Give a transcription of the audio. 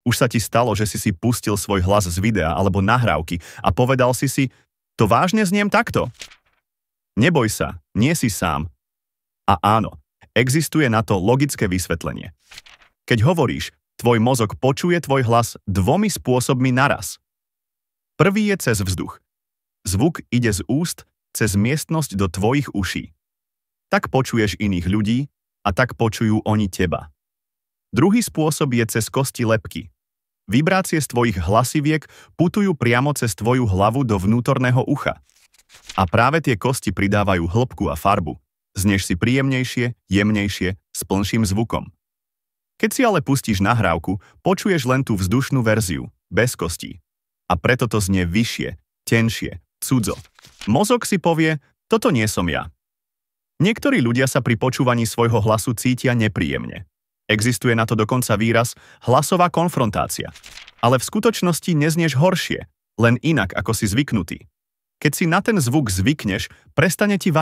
Už sa ti stalo, že si pustil svoj hlas z videa alebo nahrávky a povedal si, to vážne zniem takto? Neboj sa, nie si sám. A áno, existuje na to logické vysvetlenie. Keď hovoríš, tvoj mozog počuje tvoj hlas dvomi spôsobmi naraz. Prvý je cez vzduch. Zvuk ide z úst cez miestnosť do tvojich uší. Tak počuješ iných ľudí a tak počujú oni teba. Druhý spôsob je cez kosti lebky. Vibrácie z tvojich hlasiviek putujú priamo cez tvoju hlavu do vnútorného ucha. A práve tie kosti pridávajú hĺbku a farbu. Zneš si príjemnejšie, jemnejšie, s plnším zvukom. Keď si ale pustíš nahrávku, počuješ len tú vzdušnú verziu, bez kostí. A preto to znie vyššie, tenšie, cudzo. Mozog si povie, toto nie som ja. Niektorí ľudia sa pri počúvaní svojho hlasu cítia nepríjemne. Existuje na to dokonca výraz hlasová konfrontácia. Ale v skutočnosti neznieš horšie, len inak ako si zvyknutý. Keď si na ten zvuk zvykneš, prestane ti vadiť.